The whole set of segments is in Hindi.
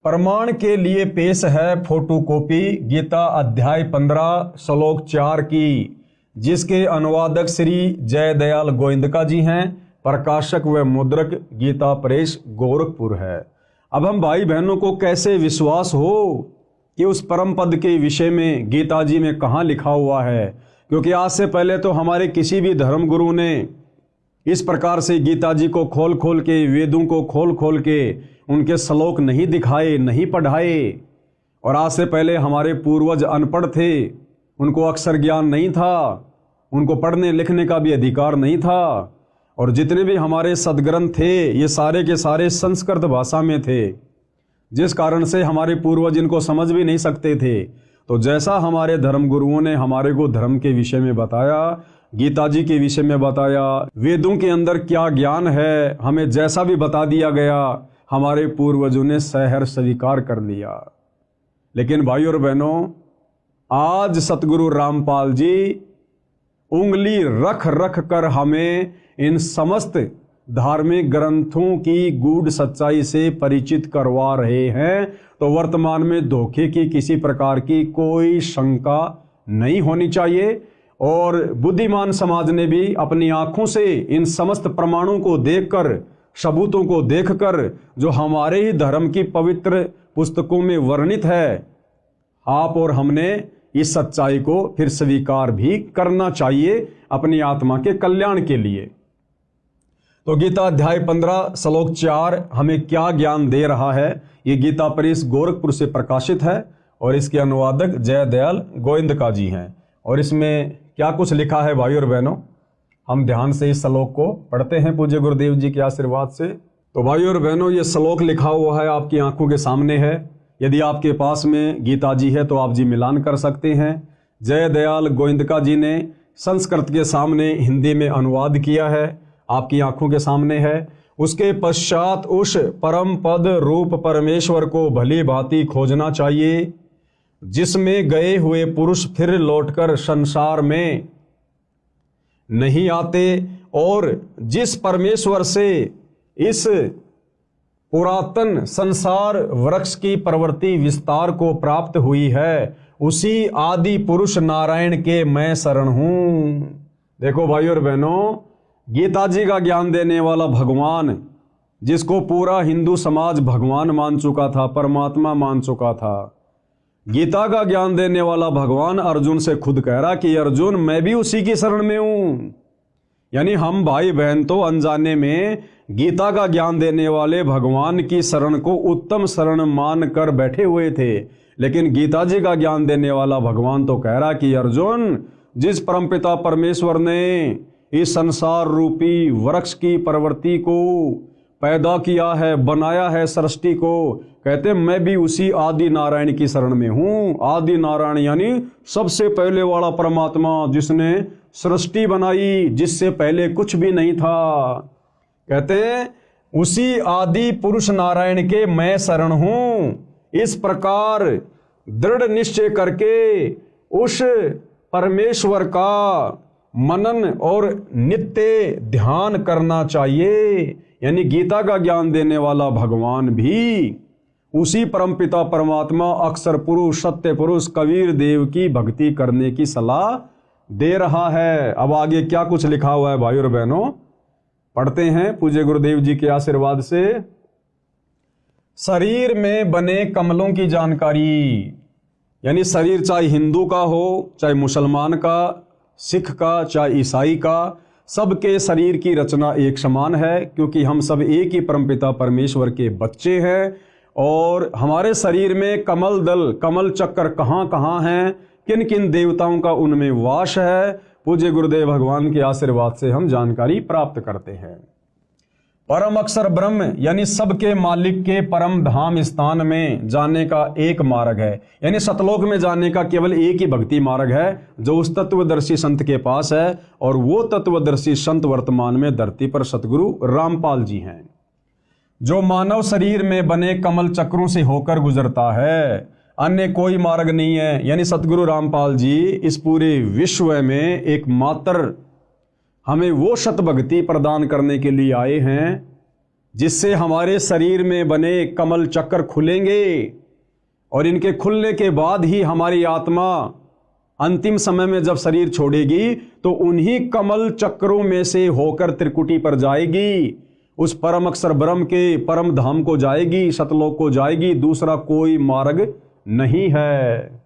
प्रमाण के लिए पेश है फोटोकॉपी गीता अध्याय 15 श्लोक 4 की, जिसके अनुवादक श्री जयदयाल गोविंदका जी हैं। प्रकाशक व मुद्रक गीता प्रेस गोरखपुर है। अब हम भाई बहनों को कैसे विश्वास हो कि उस परम पद के विषय में गीता जी में कहाँ लिखा हुआ है, क्योंकि आज से पहले तो हमारे किसी भी धर्म गुरु ने इस प्रकार से गीता जी को खोल खोल के, वेदों को खोल खोल के उनके श्लोक नहीं दिखाए, नहीं पढ़ाए। और आज से पहले हमारे पूर्वज अनपढ़ थे, उनको अक्षर ज्ञान नहीं था, उनको पढ़ने लिखने का भी अधिकार नहीं था। और जितने भी हमारे सदग्रंथ थे ये सारे के सारे संस्कृत भाषा में थे, जिस कारण से हमारे पूर्वज इनको समझ भी नहीं सकते थे। तो जैसा हमारे धर्म गुरुओं ने हमारे को धर्म के विषय में बताया, गीता जी के विषय में बताया, वेदों के अंदर क्या ज्ञान है हमें जैसा भी बता दिया गया, हमारे पूर्वजों ने सहर्ष स्वीकार कर लिया। लेकिन भाई और बहनों, आज सतगुरु रामपाल जी उंगली रख रख कर हमें इन समस्त धार्मिक ग्रंथों की गूढ़ सच्चाई से परिचित करवा रहे हैं। तो वर्तमान में धोखे की किसी प्रकार की कोई शंका नहीं होनी चाहिए। और बुद्धिमान समाज ने भी अपनी आंखों से इन समस्त प्रमाणों को देखकर, सबूतों को देखकर, जो हमारे ही धर्म की पवित्र पुस्तकों में वर्णित है, आप और हमने इस सच्चाई को फिर स्वीकार भी करना चाहिए अपनी आत्मा के कल्याण के लिए। तो गीता अध्याय 15 श्लोक 4 हमें क्या ज्ञान दे रहा है, ये गीता प्रेस गोरखपुर से प्रकाशित है और इसके अनुवादक जयदयाल गोविंदका जी हैं। और इसमें क्या कुछ लिखा है भाई और बहनों, हम ध्यान से इस श्लोक को पढ़ते हैं पूज्य गुरुदेव जी के आशीर्वाद से। तो भाई और बहनों, ये श्लोक लिखा हुआ है, आपकी आंखों के सामने है। यदि आपके पास में गीता जी है तो आप जी मिलान कर सकते हैं। जयदयाल गोविंदका जी ने संस्कृत के सामने हिंदी में अनुवाद किया है, आपकी आंखों के सामने है। उसके पश्चात उस परम पद रूप परमेश्वर को भली भांति खोजना चाहिए, जिसमें गए हुए पुरुष फिर लौटकर संसार में नहीं आते, और जिस परमेश्वर से इस पुरातन संसार वृक्ष की प्रवृत्ति विस्तार को प्राप्त हुई है, उसी आदि पुरुष नारायण के मैं शरण हूं। देखो भाई और बहनों, गीता जी का ज्ञान देने वाला भगवान, जिसको पूरा हिंदू समाज भगवान मान चुका था, परमात्मा मान चुका था, गीता का ज्ञान देने वाला भगवान अर्जुन से खुद कह रहा कि अर्जुन मैं भी उसी की शरण में हूं। यानी हम भाई बहन तो अनजाने में गीता का ज्ञान देने वाले भगवान की शरण को उत्तम शरण मान कर बैठे हुए थे। लेकिन गीता जी का ज्ञान देने वाला भगवान तो कह रहा कि अर्जुन, जिस परमपिता परमेश्वर ने इस संसार रूपी वृक्ष की प्रवृत्ति को पैदा किया है, बनाया है सृष्टि को, कहते मैं भी उसी आदि नारायण की शरण में हूं। आदि नारायण यानी सबसे पहले वाला परमात्मा, जिसने सृष्टि बनाई, जिससे पहले कुछ भी नहीं था। कहते हैं उसी आदि पुरुष नारायण के मैं शरण हूं। इस प्रकार दृढ़ निश्चय करके उस परमेश्वर का मनन और नित्य ध्यान करना चाहिए। यानी गीता का ज्ञान देने वाला भगवान भी उसी परमपिता परमात्मा अक्षर पुरुष, सत्य पुरुष कबीर देव की भक्ति करने की सलाह दे रहा है। अब आगे क्या कुछ लिखा हुआ है भाई और बहनों, पढ़ते हैं पूज्य गुरुदेव जी के आशीर्वाद से। शरीर में बने कमलों की जानकारी, यानी शरीर चाहे हिंदू का हो, चाहे मुसलमान का, सिख का, चाहे ईसाई का, सबके शरीर की रचना एक समान है, क्योंकि हम सब एक ही परमपिता परमेश्वर के बच्चे हैं। और हमारे शरीर में कमल दल, कमल चक्कर कहाँ कहाँ हैं, किन किन देवताओं का उनमें वास है, पूज्य गुरुदेव भगवान के आशीर्वाद से हम जानकारी प्राप्त करते हैं। परम अक्षर ब्रह्म यानी सबके मालिक के परम धाम स्थान में जाने का एक मार्ग है। यानी सतलोक में जाने का केवल एक ही भक्ति मार्ग है, जो उस तत्वदर्शी संत के पास है। और वो तत्वदर्शी संत वर्तमान में धरती पर सतगुरु रामपाल जी हैं, जो मानव शरीर में बने कमल चक्रों से होकर गुजरता है। अन्य कोई मार्ग नहीं है। यानी सतगुरु रामपाल जी इस पूरे विश्व में एकमात्र हमें वो सत भक्ति प्रदान करने के लिए आए हैं जिससे हमारे शरीर में बने कमल चक्र खुलेंगे और इनके खुलने के बाद ही हमारी आत्मा अंतिम समय में जब शरीर छोड़ेगी तो उन्हीं कमल चक्रों में से होकर त्रिकुटी पर जाएगी, उस परम अक्षर ब्रह्म के परम धाम को जाएगी, सतलोक को जाएगी। दूसरा कोई मार्ग नहीं है,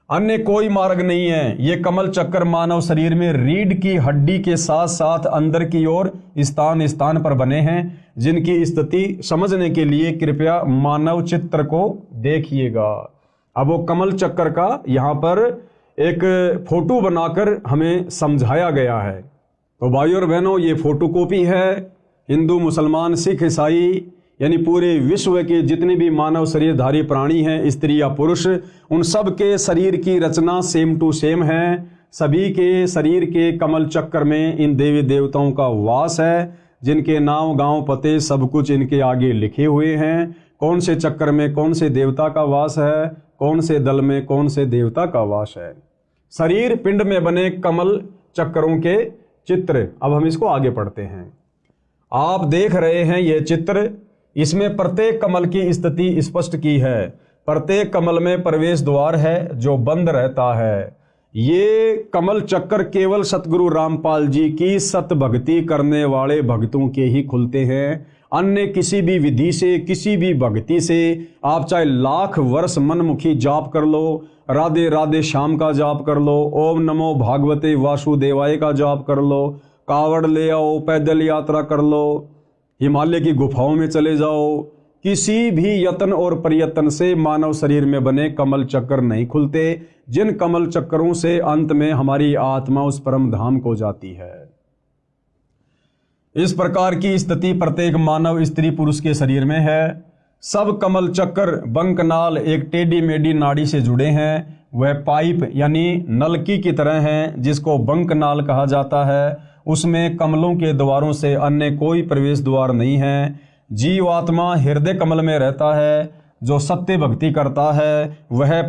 अन्य कोई मार्ग नहीं है। ये कमल चक्र मानव शरीर में रीढ़ की हड्डी के साथ साथ अंदर की ओर स्थान स्थान पर बने हैं, जिनकी स्थिति समझने के लिए कृपया मानव चित्र को देखिएगा। अब वो कमल चक्र का यहाँ पर एक फोटो बनाकर हमें समझाया गया है। तो भाइयों और बहनों, ये फोटोकॉपी है। हिंदू, मुसलमान, सिख, ईसाई यानी पूरे विश्व के जितने भी मानव शरीरधारी प्राणी हैं, स्त्री या पुरुष, उन सब के शरीर की रचना सेम टू सेम है। सभी के शरीर के कमल चक्र में इन देवी देवताओं का वास है, जिनके नाम, गांव, पते सब कुछ इनके आगे लिखे हुए हैं। कौन से चक्र में कौन से देवता का वास है, कौन से दल में कौन से देवता का वास है। शरीर पिंड में बने कमल चक्रों के चित्र। अब हम इसको आगे पढ़ते हैं। आप देख रहे हैं ये चित्र, इसमें प्रत्येक कमल की स्थिति स्पष्ट की है। प्रत्येक कमल में प्रवेश द्वार है जो बंद रहता है। ये कमल चक्र केवल सतगुरु रामपाल जी की सत भक्ति करने वाले भक्तों के ही खुलते हैं। अन्य किसी भी विधि से, किसी भी भक्ति से आप चाहे लाख वर्ष मनमुखी जाप कर लो, राधे राधे श्याम का जाप कर लो, ओम नमो भागवते वासुदेवाय का जाप कर लो, कावड़ ले आओ, पैदल यात्रा कर लो, हिमालय की गुफाओं में चले जाओ, किसी भी यत्न और प्रयत्न से मानव शरीर में बने कमल चक्र नहीं खुलते, जिन कमल चक्रों से अंत में हमारी आत्मा उस परम धाम को जाती है। इस प्रकार की स्थिति प्रत्येक मानव, स्त्री, पुरुष के शरीर में है। सब कमल चक्र बंकनाल एक टेढ़ी मेढ़ी नाड़ी से जुड़े हैं। वह पाइप यानी नलकी की तरह हैं, जिसको बंकनाल कहा जाता है। उसमें कमलों के द्वारों से अन्य कोई प्रवेश द्वार नहीं है। जीवात्मा हृदय कमल में रहता है। जो सत्य भक्ति करता है वह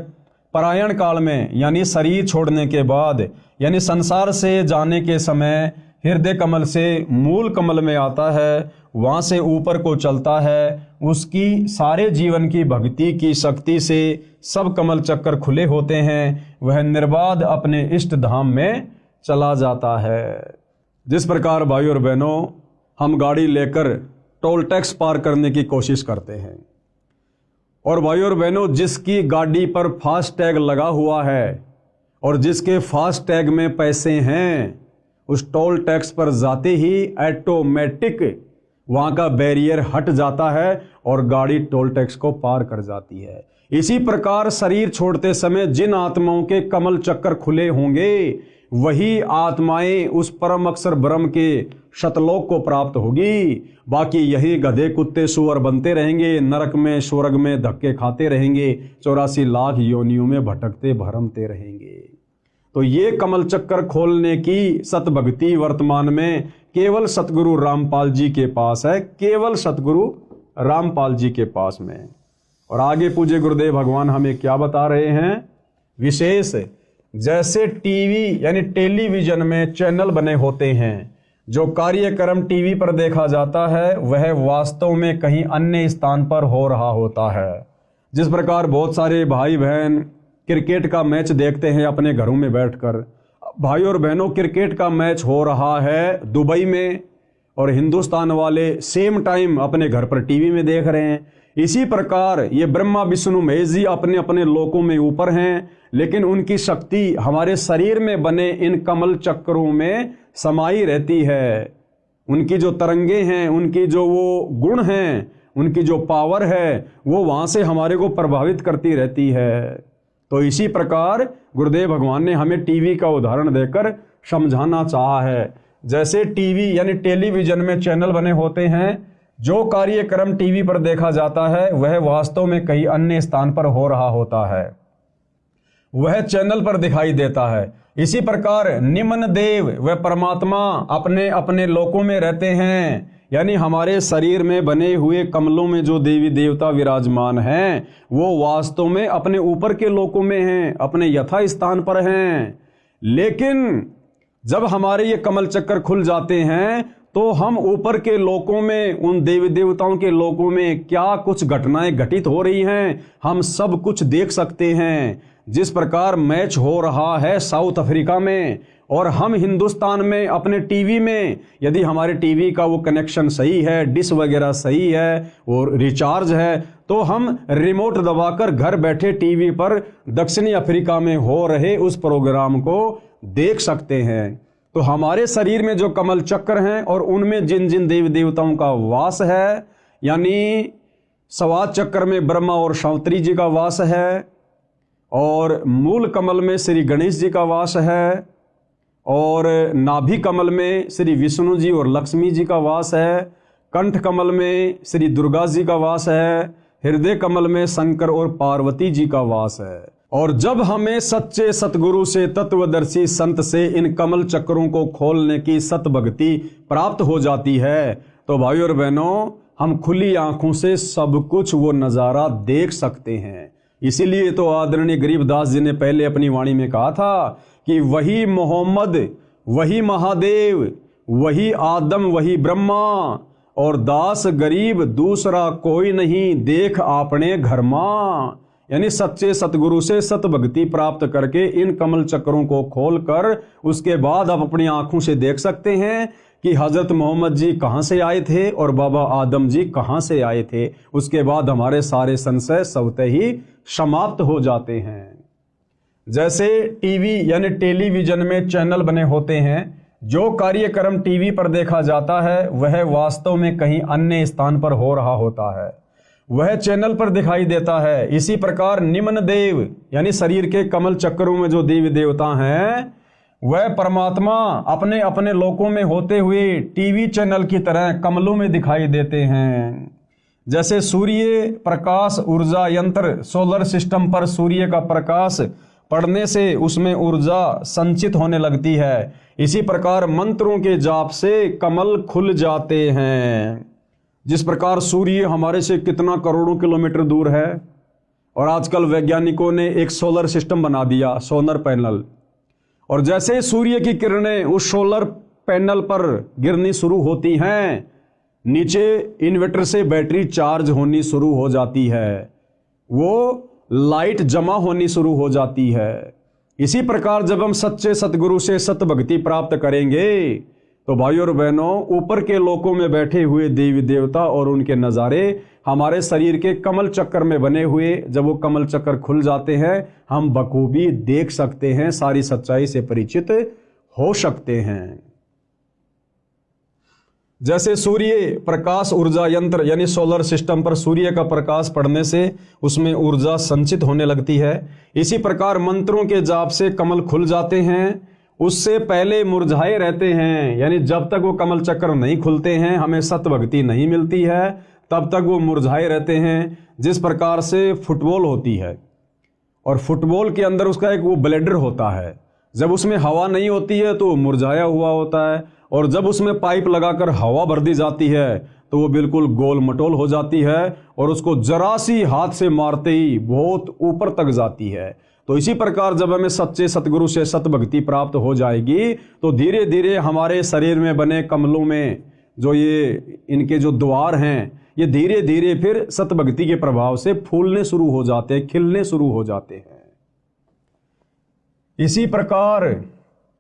परायण काल में यानी शरीर छोड़ने के बाद यानी संसार से जाने के समय हृदय कमल से मूल कमल में आता है, वहाँ से ऊपर को चलता है। उसकी सारे जीवन की भक्ति की शक्ति से सब कमल चक्र खुले होते हैं। वह निर्बाध अपने इष्ट धाम में चला जाता है। जिस प्रकार भाइयों और बहनों, हम गाड़ी लेकर टोल टैक्स पार करने की कोशिश करते हैं, और भाइयों और बहनों, जिसकी गाड़ी पर फास्ट टैग लगा हुआ है और जिसके फास्ट टैग में पैसे हैं, उस टोल टैक्स पर जाते ही ऑटोमेटिक वहाँ का बैरियर हट जाता है और गाड़ी टोल टैक्स को पार कर जाती है। इसी प्रकार शरीर छोड़ते समय जिन आत्माओं के कमल चक्र खुले होंगे, वही आत्माएं उस परम अक्षर ब्रह्म के शतलोक को प्राप्त होगी। बाकी यही गधे, कुत्ते, सुअर बनते रहेंगे, नरक में, स्वर्ग में धक्के खाते रहेंगे, 84 लाख योनियों में भटकते भरमते रहेंगे। तो ये कमल चक्र खोलने की सतभक्ति वर्तमान में केवल सतगुरु रामपाल जी के पास है, केवल सतगुरु रामपाल जी के पास में। और आगे पूज्य गुरुदेव भगवान हमें क्या बता रहे हैं? विशेष जैसे टीवी यानी टेलीविजन में चैनल बने होते हैं, जो कार्यक्रम टीवी पर देखा जाता है वह वास्तव में कहीं अन्य स्थान पर हो रहा होता है। जिस प्रकार बहुत सारे भाई बहन क्रिकेट का मैच देखते हैं अपने घरों में बैठकर। भाई और बहनों, क्रिकेट का मैच हो रहा है दुबई में और हिंदुस्तान वाले सेम टाइम अपने घर पर टीवी में देख रहे हैं। इसी प्रकार ये ब्रह्मा विष्णु महेश जी अपने अपने लोकों में ऊपर हैं, लेकिन उनकी शक्ति हमारे शरीर में बने इन कमल चक्रों में समाई रहती है। उनकी जो तरंगे हैं, उनकी जो वो गुण हैं, उनकी जो पावर है, वो वहाँ से हमारे को प्रभावित करती रहती है। तो इसी प्रकार गुरुदेव भगवान ने हमें टीवी का उदाहरण देकर समझाना चाहा है। जैसे टीवी यानी टेलीविजन में चैनल बने होते हैं, जो कार्यक्रम टीवी पर देखा जाता है वह वास्तव में कहीं अन्य स्थान पर हो रहा होता है, वह चैनल पर दिखाई देता है। इसी प्रकार निम्न देव व परमात्मा अपने अपने लोकों में रहते हैं, यानी हमारे शरीर में बने हुए कमलों में जो देवी देवता विराजमान हैं वो वास्तव में अपने ऊपर के लोकों में हैं, अपने यथा स्थान पर हैं। लेकिन जब हमारे ये कमल चक्र खुल जाते हैं तो तो हम ऊपर के लोकों में, उन देवी देवताओं के लोकों में क्या कुछ घटनाएं घटित हो रही हैं, हम सब कुछ देख सकते हैं। जिस प्रकार मैच हो रहा है साउथ अफ्रीका में, और हम हिंदुस्तान में अपने टीवी में, यदि हमारे टीवी का वो कनेक्शन सही है, डिश वगैरह सही है और रिचार्ज है, तो हम रिमोट दबाकर घर बैठे टीवी पर दक्षिणी अफ्रीका में हो रहे उस प्रोग्राम को देख सकते हैं। तो हमारे शरीर में जो कमल चक्र हैं और उनमें जिन जिन देवी देवताओं का वास है, यानी स्वाद चक्र में ब्रह्मा और शांतरी जी का वास है, और मूल कमल में श्री गणेश जी का वास है, और नाभि कमल में श्री विष्णु जी और लक्ष्मी जी का वास है, कंठ कमल में श्री दुर्गा जी का वास है, हृदय कमल में शंकर और पार्वती जी का वास है। और जब हमें सच्चे सतगुरु से, तत्वदर्शी संत से इन कमल चक्रों को खोलने की सत भक्ति प्राप्त हो जाती है, तो भाइयों और बहनों, हम खुली आंखों से सब कुछ वो नज़ारा देख सकते हैं। इसीलिए तो आदरणीय गरीबदास जी ने पहले अपनी वाणी में कहा था कि वही मोहम्मद, वही महादेव, वही आदम, वही ब्रह्मा, और दास गरीब दूसरा कोई नहीं, देख आपने घर मां। यानी सच्चे सतगुरु से सत भक्ति प्राप्त करके इन कमल चक्रों को खोलकर उसके बाद आप अपनी आंखों से देख सकते हैं कि हजरत मोहम्मद जी कहाँ से आए थे और बाबा आदम जी कहाँ से आए थे। उसके बाद हमारे सारे संशय स्वतः ही समाप्त हो जाते हैं। जैसे टीवी यानी टेलीविजन में चैनल बने होते हैं, जो कार्यक्रम टीवी पर देखा जाता है वह वास्तव में कहीं अन्य स्थान पर हो रहा होता है, वह चैनल पर दिखाई देता है। इसी प्रकार निम्न देव यानी शरीर के कमल चक्रों में जो देवी देवता हैं, वह परमात्मा अपने अपने लोकों में होते हुए टीवी चैनल की तरह कमलों में दिखाई देते हैं। जैसे सूर्य प्रकाश ऊर्जा यंत्र, सोलर सिस्टम पर सूर्य का प्रकाश पड़ने से उसमें ऊर्जा संचित होने लगती है। इसी प्रकार मंत्रों के जाप से कमल खुल जाते हैं। जिस प्रकार सूर्य हमारे से कितना करोड़ों किलोमीटर दूर है, और आजकल वैज्ञानिकों ने एक सोलर सिस्टम बना दिया, सोलर पैनल, और जैसे सूर्य की किरणें उस सोलर पैनल पर गिरनी शुरू होती हैं, नीचे इन्वर्टर से बैटरी चार्ज होनी शुरू हो जाती है, वो लाइट जमा होनी शुरू हो जाती है। इसी प्रकार जब हम सच्चे सतगुरु से सत भक्ति प्राप्त करेंगे, तो भाइयों और बहनों, ऊपर के लोकों में बैठे हुए देवी देवता और उनके नज़ारे हमारे शरीर के कमल चक्कर में बने हुए, जब वो कमल चक्कर खुल जाते हैं, हम बखूबी देख सकते हैं, सारी सच्चाई से परिचित हो सकते हैं। जैसे सूर्य प्रकाश ऊर्जा यंत्र यानी सोलर सिस्टम पर सूर्य का प्रकाश पड़ने से उसमें ऊर्जा संचित होने लगती है, इसी प्रकार मंत्रों के जाप से कमल खुल जाते हैं। उससे पहले मुरझाए रहते हैं, यानी जब तक वो कमल चक्र नहीं खुलते हैं, हमें सत भक्ति नहीं मिलती है, तब तक वो मुरझाए रहते हैं। जिस प्रकार से फुटबॉल होती है, और फुटबॉल के अंदर उसका एक वो ब्लेडर होता है, जब उसमें हवा नहीं होती है तो वो मुरझाया हुआ होता है, और जब उसमें पाइप लगाकर हवा भर दी जाती है तो वो बिल्कुल गोल मटोल हो जाती है, और उसको जरा सी हाथ से मारते ही बहुत ऊपर तक जाती है। तो इसी प्रकार जब हमें सच्चे सतगुरु से सत भक्ति प्राप्त हो जाएगी, तो धीरे धीरे हमारे शरीर में बने कमलों में जो ये इनके जो द्वार हैं, ये धीरे धीरे फिर सत भक्ति के प्रभाव से फूलने शुरू हो जाते हैं, खिलने शुरू हो जाते हैं।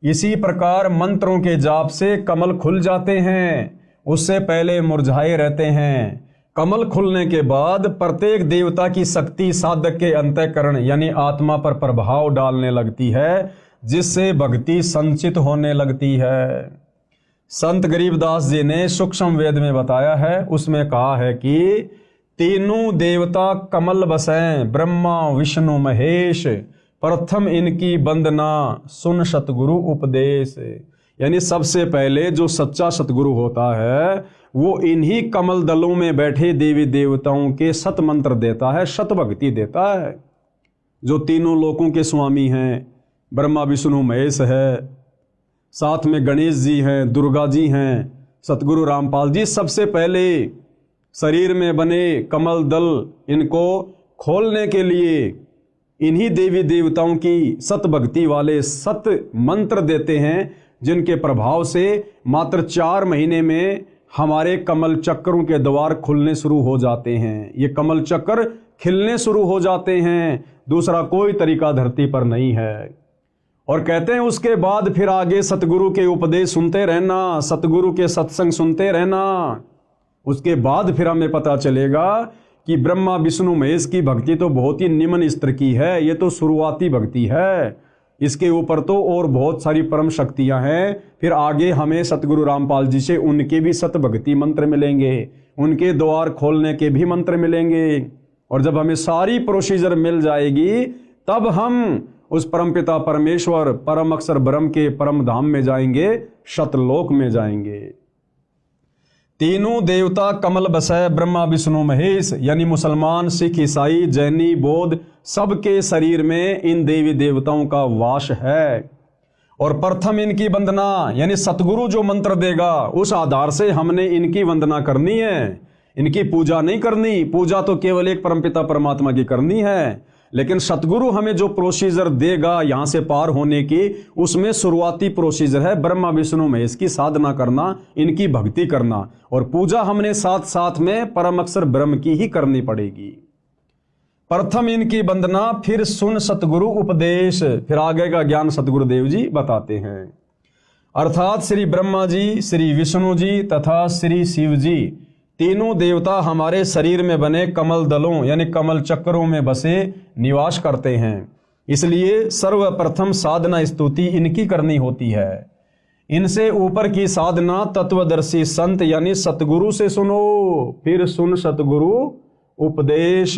इसी प्रकार मंत्रों के जाप से कमल खुल जाते हैं, उससे पहले मुरझाए रहते हैं। कमल खुलने के बाद प्रत्येक देवता की शक्ति साधक के अंतःकरण यानी आत्मा पर प्रभाव डालने लगती है, जिससे भक्ति संचित होने लगती है। संत गरीबदास जी ने सूक्ष्म वेद में बताया है, उसमें कहा है कि तीनों देवता कमल बसें, ब्रह्मा विष्णु महेश, प्रथम इनकी वंदना सुन सतगुरु उपदेश। यानी सबसे पहले जो सच्चा सतगुरु होता है वो इन्हीं कमल दलों में बैठे देवी देवताओं के सत मंत्र देता है, सत भक्ति देता है। जो तीनों लोकों के स्वामी हैं, ब्रह्मा विष्णु महेश है, साथ में गणेश जी हैं, दुर्गा जी हैं, सतगुरु रामपाल जी, सबसे पहले शरीर में बने कमल दल, इनको खोलने के लिए इन्हीं देवी देवताओं की सत भक्ति वाले सत मंत्र देते हैं, जिनके प्रभाव से मात्र 4 महीने में हमारे कमल चक्रों के द्वार खुलने शुरू हो जाते हैं। ये कमल चक्र खिलने शुरू हो जाते हैं, दूसरा कोई तरीका धरती पर नहीं है। और कहते हैं उसके बाद फिर आगे सतगुरु के उपदेश सुनते रहना, सतगुरु के सत्संग सुनते रहना। उसके बाद फिर हमें पता चलेगा कि ब्रह्मा विष्णु महेश की भक्ति तो बहुत ही निम्न स्तर की है, ये तो शुरुआती भक्ति है। इसके ऊपर तो और बहुत सारी परम शक्तियां हैं। फिर आगे हमें सतगुरु रामपाल जी से उनके भी सत भक्ति मंत्र मिलेंगे, उनके द्वार खोलने के भी मंत्र मिलेंगे। और जब हमें सारी प्रोसीजर मिल जाएगी तब हम उस परमपिता परमेश्वर परम अक्षर ब्रह्म के परम धाम में जाएंगे, शतलोक में जाएंगे। तीनों देवता कमल बसै ब्रह्मा विष्णु महेश, यानी मुसलमान, सिख, ईसाई, जैनी, बौद्ध, सबके शरीर में इन देवी देवताओं का वास है। और प्रथम इनकी वंदना, यानी सतगुरु जो मंत्र देगा उस आधार से हमने इनकी वंदना करनी है, इनकी पूजा नहीं करनी। पूजा तो केवल एक परमपिता परमात्मा की करनी है, लेकिन सतगुरु हमें जो प्रोसीजर देगा यहां से पार होने की, उसमें शुरुआती प्रोसीजर है ब्रह्मा विष्णु महेश की साधना करना, इनकी भक्ति करना। और पूजा हमने साथ साथ में परम अक्षर ब्रह्म की ही करनी पड़ेगी। प्रथम इनकी वंदना, फिर सुन सतगुरु उपदेश। फिर आगे का ज्ञान सतगुरुदेव जी बताते हैं। अर्थात श्री ब्रह्मा जी, श्री विष्णु जी तथा श्री शिव जी तीनों देवता हमारे शरीर में बने कमल दलों यानी कमल चक्रों में बसे निवास करते हैं। इसलिए सर्वप्रथम साधना स्तुति इनकी करनी होती है। इनसे ऊपर की साधना तत्वदर्शी संत यानी सतगुरु से सुनो, फिर सुन सतगुरु उपदेश।